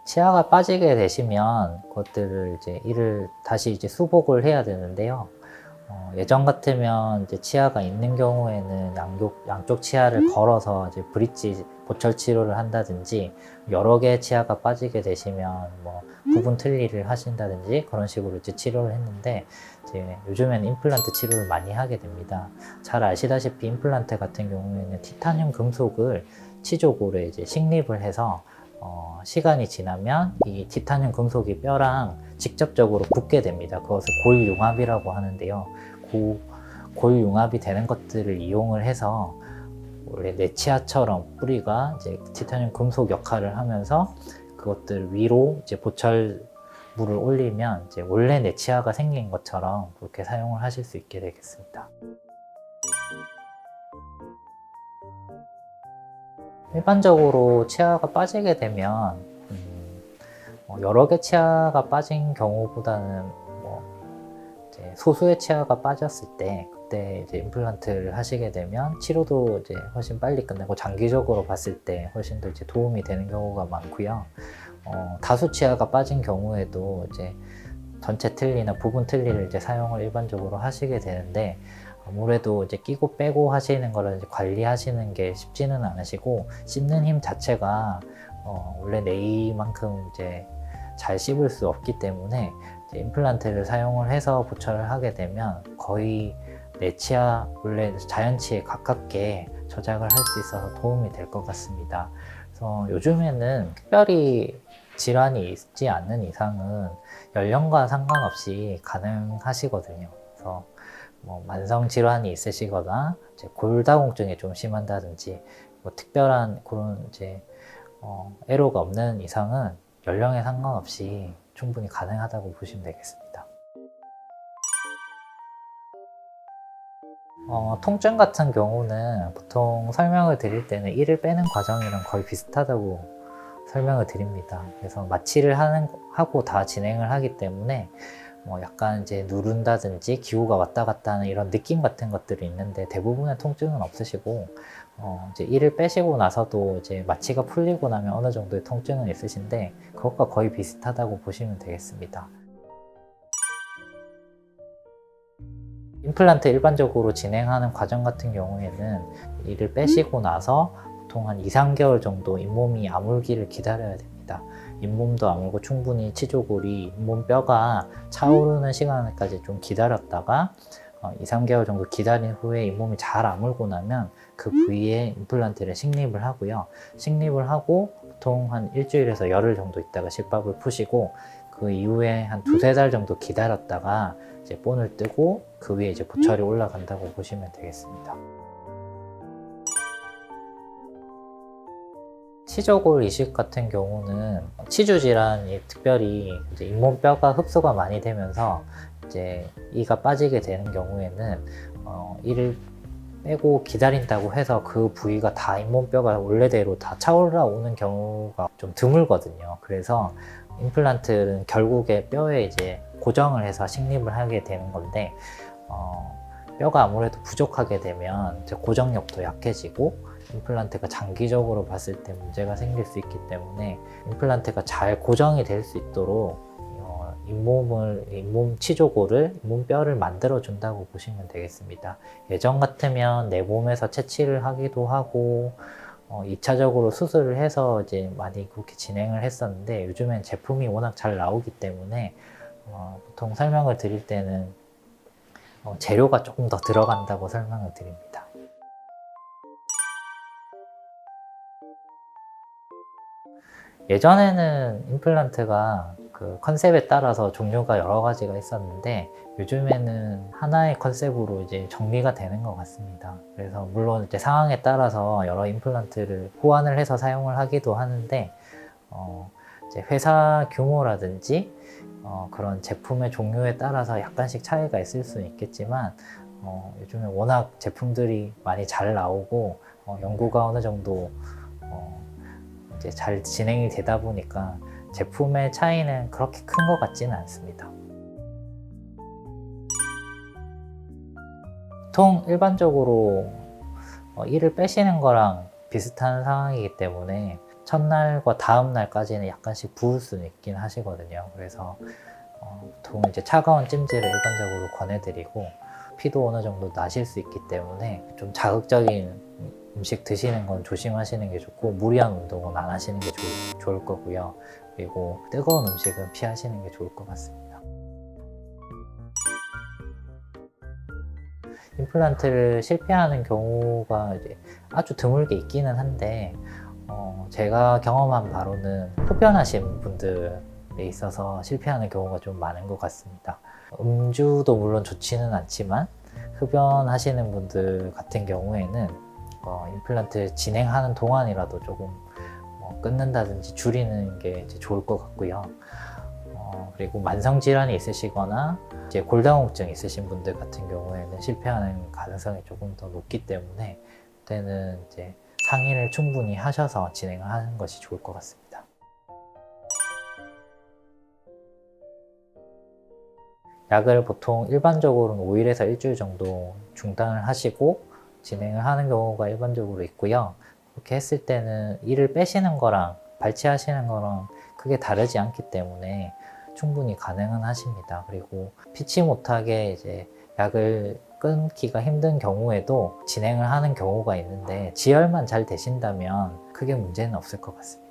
치아가 빠지게 되시면 그것들을 이제 이를 다시 이제 수복을 해야 되는데요. 예전 같으면 이제 치아가 있는 경우에는 양쪽 치아를 걸어서 이제 브릿지 보철 치료를 한다든지, 여러 개의 치아가 빠지게 되시면 뭐 부분 틀니를 하신다든지 그런 식으로 이제 치료를 했는데, 이제 요즘에는 임플란트 치료를 많이 하게 됩니다. 잘 아시다시피 임플란트 같은 경우에는 티타늄 금속을 치조골에 이제 식립을 해서 시간이 지나면 이 티타늄 금속이 뼈랑 직접적으로 붙게 됩니다. 그것을 골융합이라고 하는데요. 골융합이 되는 것들을 이용을 해서 원래 내 치아처럼 뿌리가 이제 티타늄 금속 역할을 하면서 그것들 위로 이제 보철물을 올리면 이제 원래 내 치아가 생긴 것처럼 그렇게 사용을 하실 수 있게 되겠습니다. 일반적으로 치아가 빠지게 되면 여러 개 치아가 빠진 경우보다는 뭐 이제 소수의 치아가 빠졌을 때, 그때 이제 임플란트를 하시게 되면 치료도 이제 훨씬 빨리 끝나고 장기적으로 봤을 때 훨씬 더 이제 도움이 되는 경우가 많고요. 다수 치아가 빠진 경우에도 이제 전체 틀니나 부분 틀니를 이제 사용을 일반적으로 하시게 되는데, 아무래도 이제 끼고 빼고 하시는 거를 이제 관리하시는 게 쉽지는 않으시고, 씹는 힘 자체가 원래 내이만큼 이제 잘 씹을 수 없기 때문에 이제 임플란트를 사용을 해서 보철을 하게 되면 거의 내 치아, 원래 자연치에 가깝게 저작을 할 수 있어서 도움이 될 것 같습니다. 그래서 요즘에는 특별히 질환이 있지 않는 이상은 연령과 상관없이 가능하시거든요. 그래서 뭐 만성 질환이 있으시거나 이제 골다공증이 좀 심한다든지 뭐 특별한 그런 이제 애로가 없는 이상은 연령에 상관없이 충분히 가능하다고 보시면 되겠습니다. 통증 같은 경우는 보통 설명을 드릴 때는 이를 빼는 과정이랑 거의 비슷하다고 설명을 드립니다. 그래서 마취를 하고 다 진행을 하기 때문에 뭐 약간 이제 누른다든지 기호가 왔다 갔다 하는 이런 느낌 같은 것들이 있는데, 대부분의 통증은 없으시고, 이제 이를 빼시고 나서도 이제 마취가 풀리고 나면 어느 정도의 통증은 있으신데, 그것과 거의 비슷하다고 보시면 되겠습니다. 임플란트 일반적으로 진행하는 과정 같은 경우에는 이를 빼시고 나서 보통 한 2, 3개월 정도 잇몸이 아물기를 기다려야 됩니다. 잇몸도 아물고 충분히 치조골이 잇몸뼈가 차오르는 시간까지 좀 기다렸다가 2, 3개월 정도 기다린 후에 잇몸이 잘 아물고 나면 그 부위에 임플란트를 식립을 하고요. 식립을 하고 보통 한 일주일에서 열흘 정도 있다가 실밥을 푸시고, 그 이후에 한 2, 3달 정도 기다렸다가 이제 본을 뜨고 그 위에 이제 보철이 올라간다고 보시면 되겠습니다. 치조골 이식 같은 경우는 치주 질환이 특별히 이제 잇몸뼈가 흡수가 많이 되면서 이제 이가 빠지게 되는 경우에는 이를 빼고 기다린다고 해서 그 부위가 다 잇몸뼈가 원래대로 다 차올라오는 경우가 좀 드물거든요. 그래서 임플란트는 결국에 뼈에 이제 고정을 해서 식립을 하게 되는 건데, 뼈가 아무래도 부족하게 되면 이제 고정력도 약해지고 임플란트가 장기적으로 봤을 때 문제가 생길 수 있기 때문에 임플란트가 잘 고정이 될 수 있도록 잇몸 치조골을, 잇몸뼈를 만들어 준다고 보시면 되겠습니다. 예전 같으면 내 몸에서 채취를 하기도 하고 2차적으로 수술을 해서 이제 많이 그렇게 진행을 했었는데, 요즘엔 제품이 워낙 잘 나오기 때문에 보통 설명을 드릴 때는 재료가 조금 더 들어간다고 설명을 드립니다. 예전에는 임플란트가 그 컨셉에 따라서 종류가 여러 가지가 있었는데, 요즘에는 하나의 컨셉으로 이제 정리가 되는 것 같습니다. 그래서 물론 이제 상황에 따라서 여러 임플란트를 호환을 해서 사용을 하기도 하는데, 이제 회사 규모라든지 그런 제품의 종류에 따라서 약간씩 차이가 있을 수는 있겠지만, 요즘에 워낙 제품들이 많이 잘 나오고 연구가 어느 정도 이제 잘 진행이 되다 보니까 제품의 차이는 그렇게 큰 것 같지는 않습니다. 보통 일반적으로 이를 빼시는 거랑 비슷한 상황이기 때문에 첫날과 다음 날까지는 약간씩 부을 수는 있긴 하시거든요. 그래서 보통 이제 차가운 찜질을 일반적으로 권해드리고, 피도 어느 정도 나실 수 있기 때문에 좀 자극적인 음식 드시는 건 조심하시는 게 좋고, 무리한 운동은 안 하시는 게 좋을 거고요. 그리고 뜨거운 음식은 피하시는 게 좋을 것 같습니다. 임플란트를 실패하는 경우가 이제 아주 드물게 있기는 한데, 제가 경험한 바로는 흡연하신 분들에 있어서 실패하는 경우가 좀 많은 것 같습니다. 음주도 물론 좋지는 않지만 흡연하시는 분들 같은 경우에는 임플란트 진행하는 동안이라도 조금 끊는다든지 줄이는 게 이제 좋을 것 같고요. 그리고 만성 질환이 있으시거나 이제 골다공증 있으신 분들 같은 경우에는 실패하는 가능성이 조금 더 높기 때문에 그때는 이제 상의를 충분히 하셔서 진행을 하는 것이 좋을 것 같습니다. 약을 보통 일반적으로는 5일에서 일주일 정도 중단을 하시고 진행을 하는 경우가 일반적으로 있고요. 그렇게 했을 때는 이를 빼시는 거랑 발치하시는 거랑 크게 다르지 않기 때문에 충분히 가능은 하십니다. 그리고 피치 못하게 이제 약을 끊기가 힘든 경우에도 진행을 하는 경우가 있는데, 지혈만 잘 되신다면 크게 문제는 없을 것 같습니다.